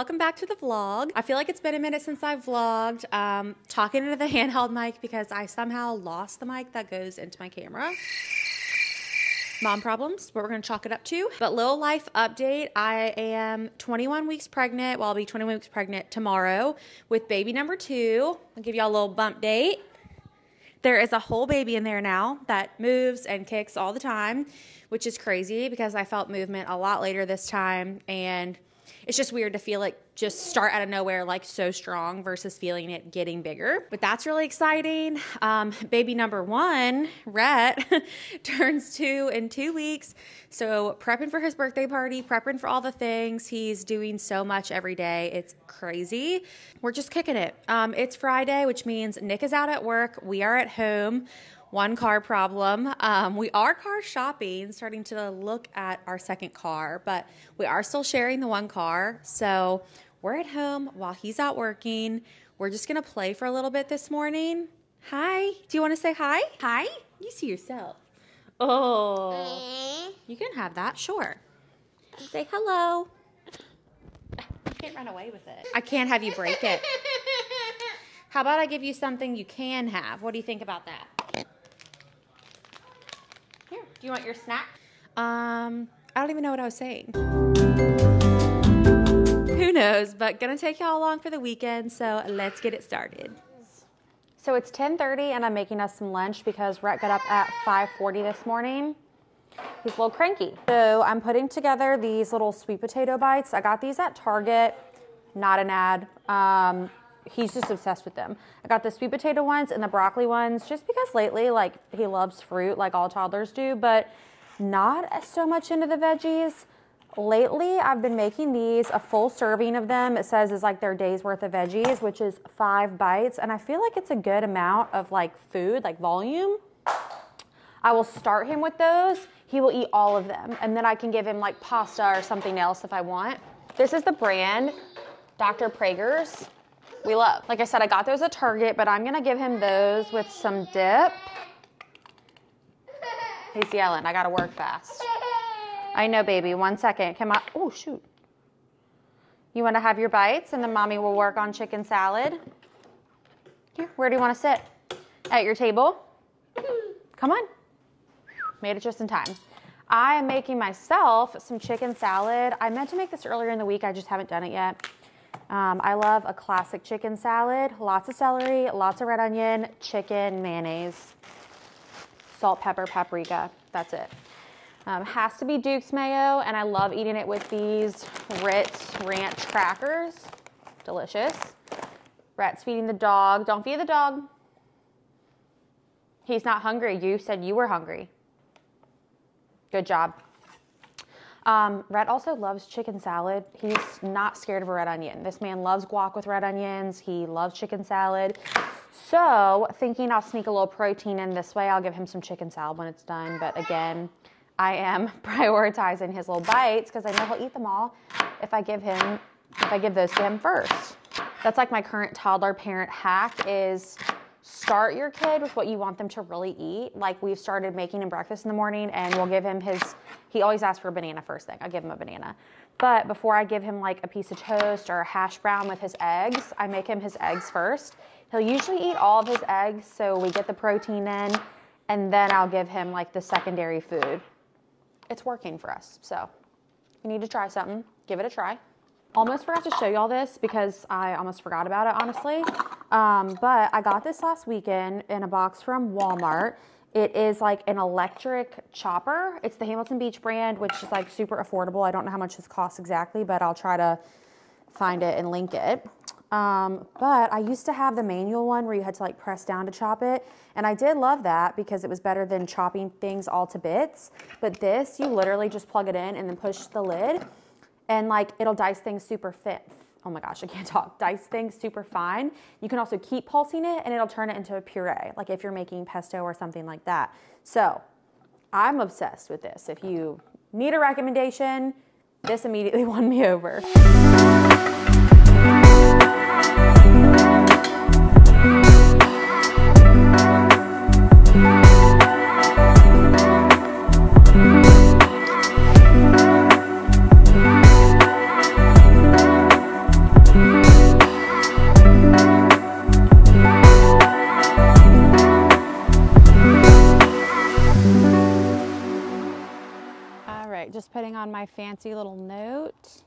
welcome back to the vlog. I feel like it's been a minute since I've vlogged. Talking into the handheld mic because I somehow lost the mic that goes into my camera. Mom problems, what we're gonna chalk it up to. But little life update, I am 21 weeks pregnant. Well, I'll be 21 weeks pregnant tomorrow with baby number 2. I'll give y'all a little bump date. There is a whole baby in there now that moves and kicks all the time, which is crazy because I felt movement a lot later this time, and it's just weird to feel it just start out of nowhere like so strong versus feeling it getting bigger. But that's really exciting. Baby number 1, Rhett, turns 2 in 2 weeks. So prepping for his birthday party, prepping for all the things. He's doing so much every day. It's crazy. We're just kicking it. It's Friday, which means Nick is out at work. We are at home. One car problem. We are car shopping, starting to look at our second car, but we are still sharing the one car. So we're at home while he's out working. We're just going to play for a little bit this morning. Hi. Do you want to say hi? Hi. You see yourself. Oh, you can have that. Sure. Say hello. You can't run away with it. I can't have you break it. How about I give you something you can have? What do you think about that? Here, do you want your snack? I don't even know what I was saying. Who knows, but gonna take y'all along for the weekend, so let's get it started. So it's 10:30 and I'm making us some lunch because Rhett got up at 5:40 this morning. He's a little cranky. So I'm putting together these little sweet potato bites. I got these at Target, not an ad. He's just obsessed with them. I got the sweet potato ones and the broccoli ones just because lately, like, he loves fruit like all toddlers do, but not so much into the veggies. Lately, I've been making these a full serving of them. It says it's like their day's worth of veggies, which is 5 bites. And I feel like it's a good amount of like food, like volume. I will start him with those. He will eat all of them. And then I can give him like pasta or something else if I want. This is the brand, Dr. Prager's. We love. Like I said, I got those at Target, but I'm gonna give him those with some dip. He's yelling, I gotta work fast. I know, baby, 1 second. Come on, oh shoot. You wanna have your bites and then mommy will work on chicken salad? Here, where do you wanna sit? At your table? Come on. Made it just in time. I am making myself some chicken salad. I meant to make this earlier in the week, I just haven't done it yet. I love a classic chicken salad, lots of celery, lots of red onion, chicken, mayonnaise, salt, pepper, paprika. That's it. Has to be Duke's mayo, and I love eating it with these Ritz ranch crackers. Delicious. Rhett's feeding the dog. Don't feed the dog. He's not hungry. You said you were hungry. Good job. Rhett also loves chicken salad. He's not scared of a red onion. This man loves guac with red onions. He loves chicken salad. So thinking I'll sneak a little protein in this way, I'll give him some chicken salad when it's done. But again, I am prioritizing his little bites because I know he'll eat them all if I give those to him first. That's like my current toddler parent hack is start your kid with what you want them to really eat. Like we've started making him breakfast in the morning and we'll give him he always asks for a banana first thing. I'll give him a banana. But before I give him like a piece of toast or a hash brown with his eggs, I make him his eggs first. He'll usually eat all of his eggs so we get the protein in and then I'll give him like the secondary food. It's working for us. So you need to try something, give it a try. Almost forgot to show y'all this because I almost forgot about it, honestly. But I got this last weekend in a box from Walmart. It is like an electric chopper. It's the Hamilton Beach brand, which is like super affordable. I don't know how much this costs exactly, but I'll try to find it and link it. But I used to have the manual one where you had to like press down to chop it. And I did love that because it was better than chopping things all to bits. But this, you literally just plug it in and then push the lid. And like, it'll dice things super fit. Oh my gosh, I can't talk. Dice things super fine. You can also keep pulsing it and it'll turn it into a puree, like if you're making pesto or something like that. So I'm obsessed with this. If you need a recommendation, this immediately won me over. right, just putting on my fancy little note.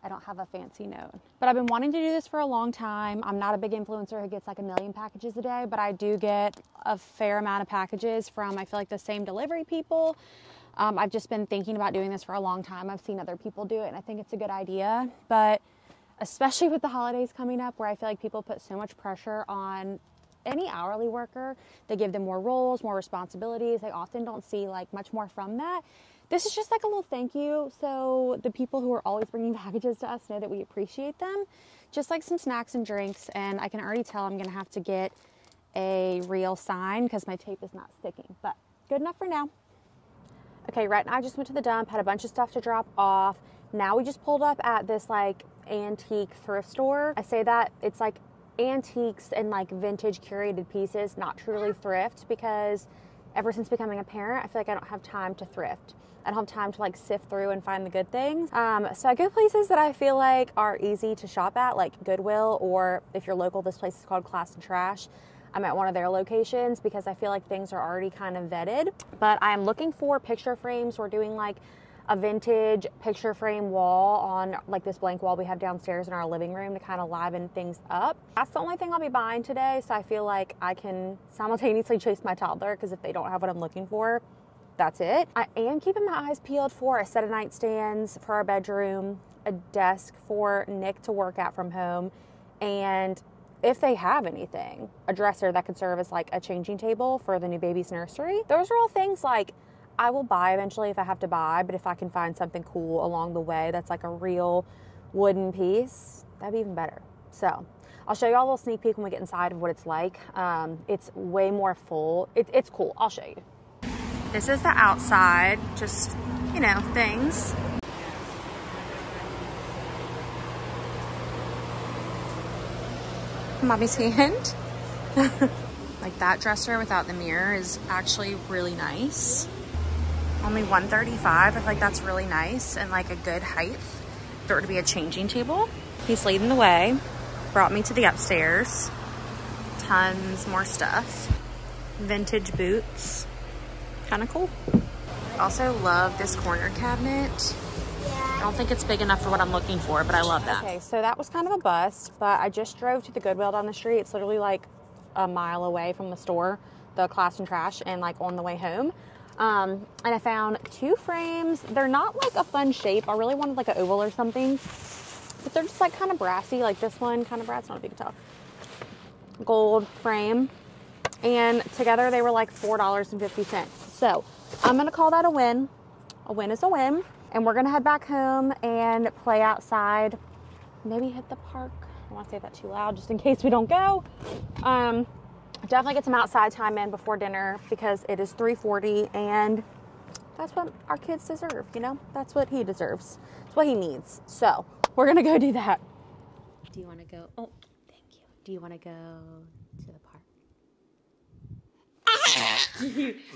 I don't have a fancy note, but I've been wanting to do this for a long time. I'm not a big influencer who gets like 1 million packages a day, but I do get a fair amount of packages from, I feel like, the same delivery people. I've just been thinking about doing this for a long time. I've seen other people do it and I think it's a good idea, but especially with the holidays coming up where I feel like people put so much pressure on any hourly worker. They give them more roles, more responsibilities. They often don't see like much more from that. This is just like a little thank you. So the people who are always bringing packages to us know that we appreciate them. Just like some snacks and drinks. And I can already tell I'm going to have to get a real sign because my tape is not sticking, but good enough for now. Okay, Rhett and I just went to the dump, had a bunch of stuff to drop off. Now we just pulled up at this like antique thrift store. I say that it's like antiques and like vintage curated pieces, not truly thrift, because ever since becoming a parent, I feel like I don't have time to thrift. I don't have time to like sift through and find the good things. So I go places that I feel like are easy to shop at, like Goodwill, or if you're local, this place is called Class and Trash. I'm at one of their locations because I feel like things are already kind of vetted. But I'm looking for picture frames. We're doing like a vintage picture frame wall on like this blank wall we have downstairs in our living room to kind of liven things up. That's the only thing I'll be buying today, so I feel like I can simultaneously chase my toddler, because if they don't have what I'm looking for, that's it. I am keeping my eyes peeled for a set of nightstands for our bedroom, a desk for Nick to work at from home, and if they have anything, a dresser that could serve as like a changing table for the new baby's nursery. Those are all things like I will buy eventually if I have to buy, but if I can find something cool along the way that's like a real wooden piece, that'd be even better. So I'll show you all a little sneak peek when we get inside of what it's like. It's way more full. It's cool. I'll show you. This is the outside, just, you know, things. Mommy's hand. Like that dresser without the mirror is actually really nice. Only $135. I feel like that's really nice and like a good height for it to be a changing table. He's leading the way. Brought me to the upstairs. Tons more stuff. Vintage boots. Kind of cool. Also love this corner cabinet. I don't think it's big enough for what I'm looking for, but I love that. Okay, so that was kind of a bust, but I just drove to the Goodwill down the street. It's literally like a mile away from the store, the Class and Trash, and like on the way home. And I found 2 frames. They're not like a fun shape. I really wanted like an oval or something, but they're just like kind of brassy, like this one, kind of brass, not a big tell. Gold frame. And together they were like $4.50. So I'm gonna call that a win. A win is a win. And we're gonna head back home and play outside. Maybe hit the park. I don't wanna say that too loud just in case we don't go. Definitely get some outside time in before dinner because it is 3:40 and that's what our kids deserve, you know? That's what he deserves. It's what he needs. So we're gonna go do that. Do you wanna go? Oh, thank you. Do you wanna go to the park?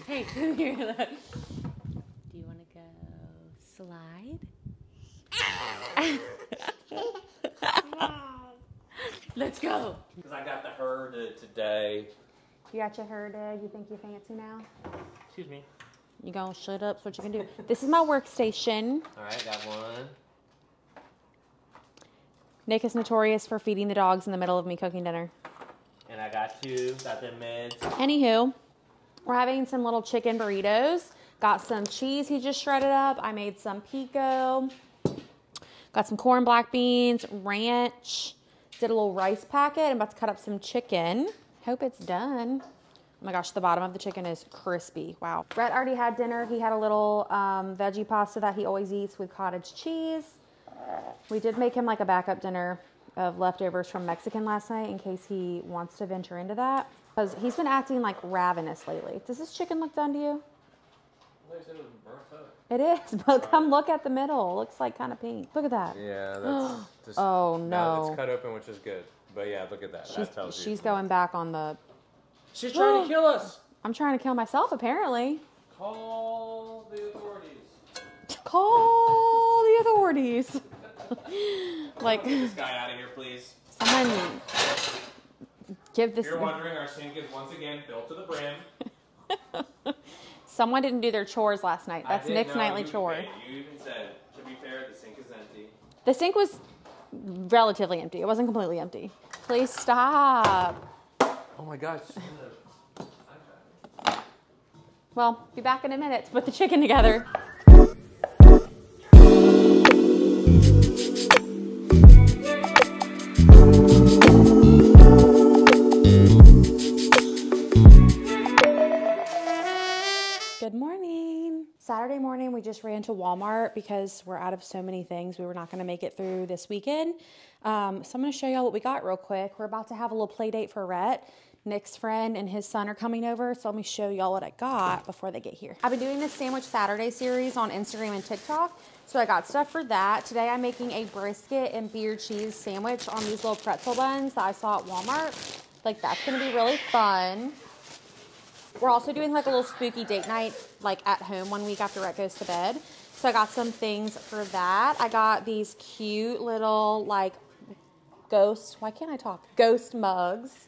Hey, come here. Look. Do you wanna go slide? Let's go. Because I got the herd today. You got your herd egg? You think you're fancy now? Excuse me. You gonna shut up so what you can do. This is my workstation. All right, got one. Nick is notorious for feeding the dogs in the middle of me cooking dinner. And I got 2, got them mids. Anywho, we're having some little chicken burritos. Got some cheese he just shredded up. I made some pico. Got some corn, black beans, ranch. Did a little rice packet. I'm about to cut up some chicken. Hope it's done. Oh my gosh, the bottom of the chicken is crispy. Wow. Brett already had dinner. He had a little veggie pasta that he always eats with cottage cheese. We did make him like a backup dinner of leftovers from Mexican last night in case he wants to venture into that. Because he's been acting like ravenous lately. Does this chicken look done to you? They said it was burnt up. It is, but come look at the middle. It looks like kind of pink. Look at that. Yeah, that's just... Oh, no. Now it's cut open, which is good. But yeah, look at that. That tells you. She's going back on the... She's trying to kill us. I'm trying to kill myself, apparently. Call the authorities. Call the authorities. Like... Get this guy out of here, please. Someone... Give this... If you're wondering, our sink is once again built to the brim. Someone didn't do their chores last night. That's Nick's nightly chore. You even said, to be fair, the sink is empty. The sink was relatively empty. It wasn't completely empty. Please stop. Oh my gosh. Well, be back in a minute to put the chicken together. Good morning. Saturday morning, we just ran to Walmart because we're out of so many things. We were not going to make it through this weekend. So I'm going to show y'all what we got real quick. We're about to have a little play date for Rhett. Nick's friend and his son are coming over, so let me show y'all what I got before they get here. I've been doing this Sandwich Saturday series on Instagram and TikTok, so I got stuff for that. Today I'm making a brisket and beer cheese sandwich on these little pretzel buns that I saw at Walmart. Like, that's going to be really fun. We're also doing like a little spooky date night, like at home 1 week after Rhett goes to bed. So I got some things for that. I got these cute little like ghost mugs.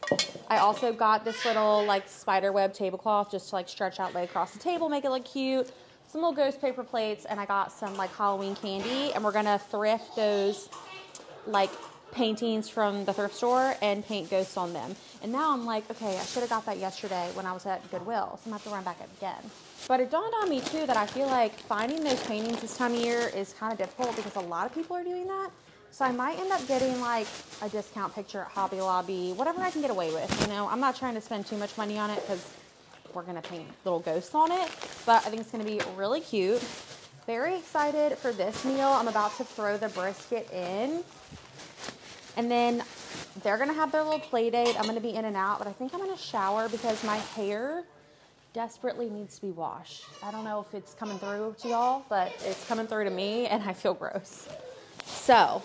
I also got this little like spider web tablecloth just to like stretch out, lay across the table, make it look cute. Some little ghost paper plates, and I got some like Halloween candy, and we're gonna thrift those like paintings from the thrift store and paint ghosts on them. And now I'm like, okay, I should have got that yesterday when I was at Goodwill, so I'm gonna have to run back up again. But it dawned on me too that I feel like finding those paintings this time of year is kind of difficult because a lot of people are doing that. So I might end up getting like a discount picture at Hobby Lobby, whatever I can get away with, you know. I'm not trying to spend too much money on it because we're gonna paint little ghosts on it, but I think it's gonna be really cute. Very excited for this meal. I'm about to throw the brisket in. And then they're going to have their little play date. I'm going to be in and out, but I think I'm going to shower because my hair desperately needs to be washed. I don't know if it's coming through to y'all, but it's coming through to me and I feel gross. So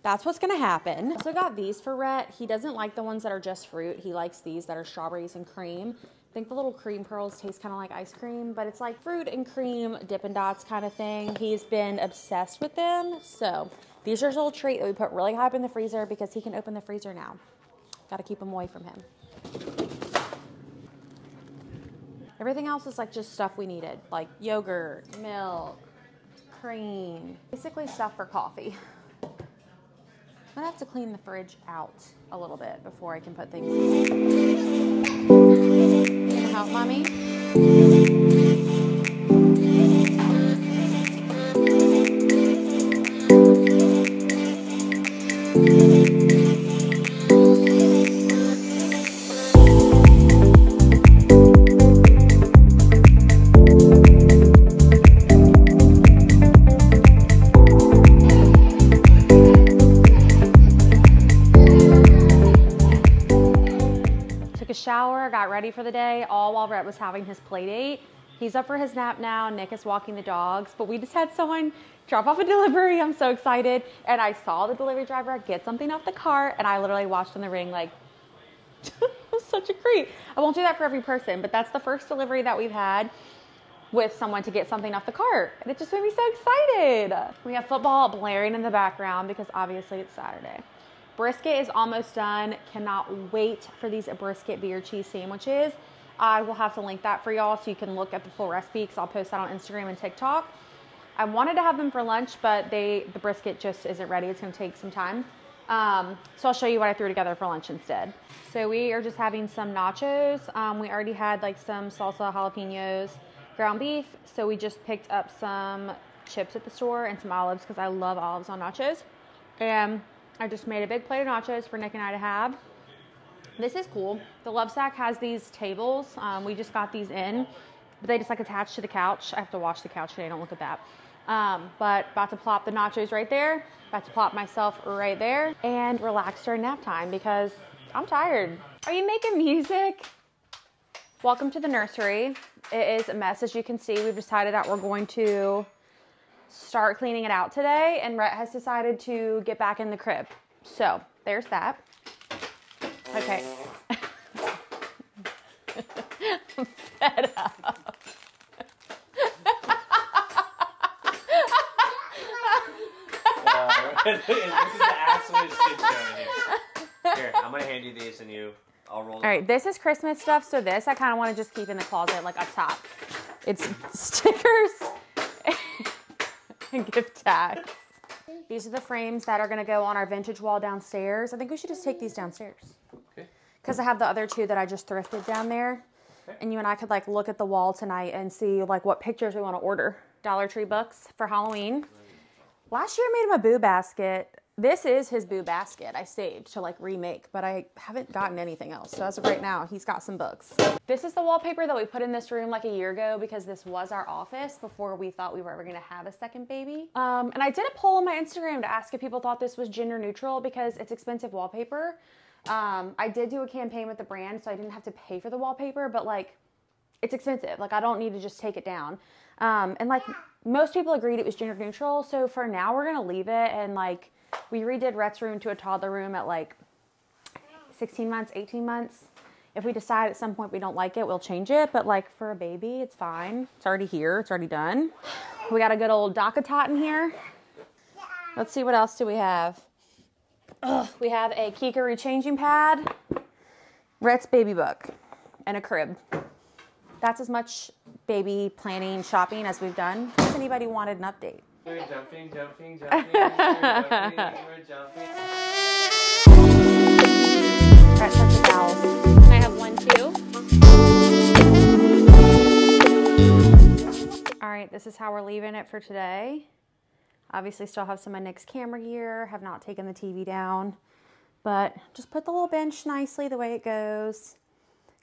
that's what's going to happen. I also got these for Rhett. He doesn't like the ones that are just fruit. He likes these that are strawberries and cream. I think the little cream pearls taste kind of like ice cream, but it's like fruit and cream Dippin' Dots kind of thing. He's been obsessed with them. So these are his little treat that we put really high up in the freezer because he can open the freezer now. Got to keep them away from him. Everything else is like just stuff we needed, like yogurt, milk, cream, basically stuff for coffee. I'm gonna have to clean the fridge out a little bit before I can put things in. Can you help, Mommy? Shower, got ready for the day, all while Rhett was having his play date. He's up for his nap now. Nick is walking the dogs, but we just had someone drop off a delivery. I'm so excited. And I saw the delivery driver get something off the cart, and I literally watched on the ring like, it was such a treat. I won't do that for every person, but that's the first delivery that we've had with someone to get something off the cart. And it just made me so excited. We have football blaring in the background because obviously it's Saturday. Brisket is almost done. Cannot wait for these brisket beer cheese sandwiches. I will have to link that for y'all so you can look at the full recipe because I'll post that on Instagram and TikTok. I wanted to have them for lunch, but the brisket just isn't ready. It's going to take some time. So I'll show you what I threw together for lunch instead. So we are just having some nachos. We already had like some salsa, jalapenos, ground beef. So we just picked up some chips at the store and some olives because I love olives on nachos. And I just made a big plate of nachos for Nick and I to have. This is cool. The Lovesac has these tables. We just got these in, but they just like attach to the couch. I have to wash the couch today. Don't look at that. But about to plop the nachos right there. About to plop myself right there and relax during nap time because I'm tired. Are you making music? Welcome to the nursery. It is a mess, as you can see. We've decided that we're going to start cleaning it out today, and Rhett has decided to get back in the crib. So there's that. Okay. I'm fed up. This is the absolute shit show in here. Here, I'm gonna hand you these and I'll roll. All right, this is Christmas stuff, so this I kind of want to just keep in the closet, like up top. It's stickers and gift tags. These are the frames that are gonna go on our vintage wall downstairs. I think we should just take these downstairs. Okay. Because I have the other two that I just thrifted down there. Okay. And you and I could like look at the wall tonight and see like what pictures we wanna order. Dollar Tree books for Halloween. Last year I made him a boo basket. This is his boo basket I saved to like remake, but I haven't gotten anything else. So as of right now, he's got some books. This is the wallpaper that we put in this room like a year ago because this was our office before we thought we were ever gonna have a second baby. And I did a poll on my Instagram to ask if people thought this was gender neutral because it's expensive wallpaper. I did do a campaign with the brand, so I didn't have to pay for the wallpaper, but like, it's expensive. Like I don't need to just take it down. And like most people agreed it was gender neutral. So for now we're gonna leave it, and like we redid Rhett's room to a toddler room at like 16 months, 18 months. If we decide at some point we don't like it, we'll change it. But like for a baby, it's fine. It's already here, it's already done. We got a good old DockATot in here. Let's see, what else do we have? We have a Kikaru changing pad, Rhett's baby book, and a crib. That's as much baby planning, shopping as we've done. In case anybody wanted an update. We're jumping, jumping, jumping, we're jumping. Rhett sets the towels. Can I have one too? All right, this is how we're leaving it for today. Obviously still have some of Nick's camera gear, have not taken the TV down, but just put the little bench nicely the way it goes.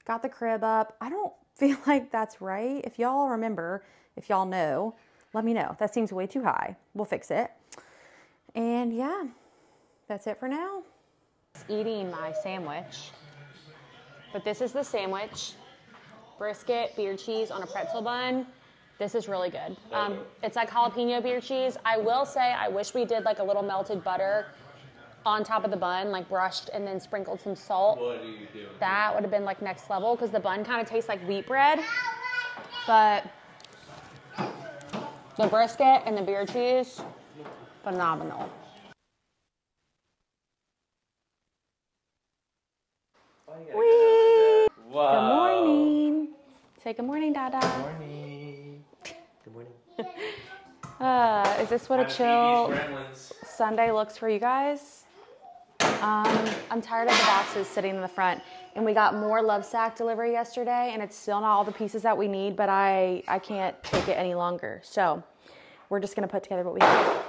Got the crib up. I don't feel like that's right. If y'all remember, if y'all know, let me know. That seems way too high. We'll fix it. And yeah, that's it for now. Eating my sandwich, but this is the sandwich. Brisket, beer cheese on a pretzel bun. This is really good. It's like jalapeno beer cheese. I will say, I wish we did like a little melted butter on top of the bun, like brushed and then sprinkled some salt. What are you doing? That would have been like next level because the bun kind of tastes like wheat bread. But the brisket and the beer cheese, phenomenal. Whee! Wow. Good morning. Say good morning, Dada. Good morning. Good morning. Is this what a chill Sunday looks for you guys? I'm tired of the boxes sitting in the front, and we got more Lovesac delivery yesterday, and it's still not all the pieces that we need, but I can't take it any longer. So we're just gonna put together what we have.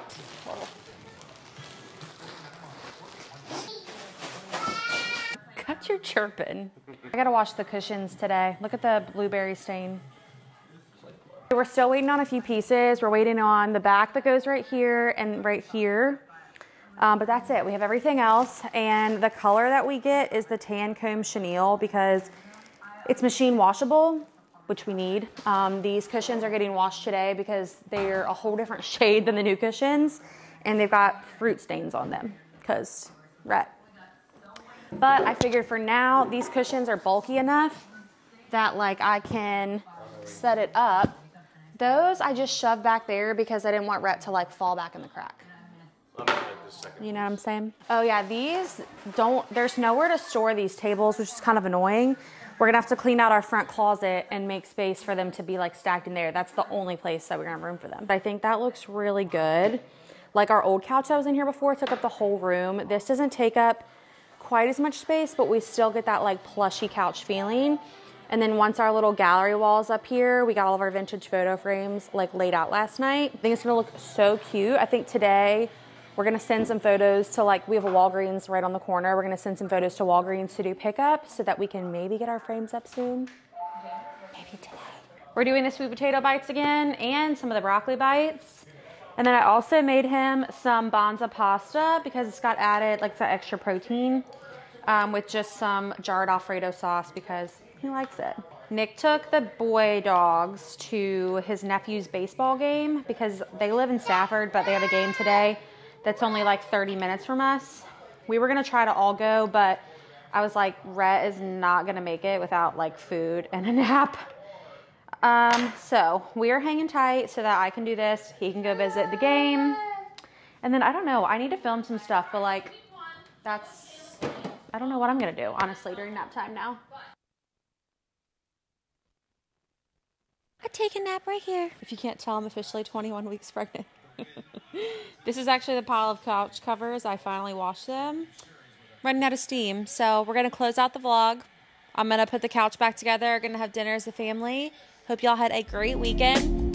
Cut your chirping. I gotta wash the cushions today. Look at the blueberry stain. We're still waiting on a few pieces. We're waiting on the back that goes right here and right here. But that's it. We have everything else. And the color that we get is the tan comb chenille because it's machine washable, which we need. These cushions are getting washed today because they're a whole different shade than the new cushions. And they've got fruit stains on them because Rhett. But I figured for now, these cushions are bulky enough that like I can set it up. Those I just shoved back there because I didn't want Rhett to like fall back in the crack. You know what I'm saying? Oh yeah, these there's nowhere to store these tables, which is kind of annoying. We're gonna have to clean out our front closet and make space for them to be like stacked in there. That's the only place that we're gonna have room for them. But I think that looks really good. Like our old couch that was in here before took up the whole room. This doesn't take up quite as much space, but we still get that like plushy couch feeling. And then once our little gallery wall's up here, we got all of our vintage photo frames like laid out last night. I think it's gonna look so cute. I think today we're gonna send some photos to like, we have a Walgreens right on the corner. We're gonna send some photos to Walgreens to do pickup so that we can maybe get our frames up soon. Maybe today. We're doing the sweet potato bites again and some of the broccoli bites. And then I also made him some Banza pasta because it's got added like some extra protein with just some jarred Alfredo sauce because he likes it. Nick took the boy dogs to his nephew's baseball game because they live in Stafford, but they have a game today that's only like 30 minutes from us. We were gonna try to all go, but I was like, Rhett is not gonna make it without like food and a nap. So we are hanging tight so that I can do this. He can go visit the game. And then I don't know, I need to film some stuff, but like I don't know what I'm gonna do, honestly, during nap time now. take a nap right here. If you can't tell, I'm officially 21 weeks pregnant. This is actually the pile of couch covers. I finally washed them. Running out of steam. So we're going to close out the vlog. I'm going to put the couch back together. We're going to have dinner as a family. Hope y'all had a great weekend.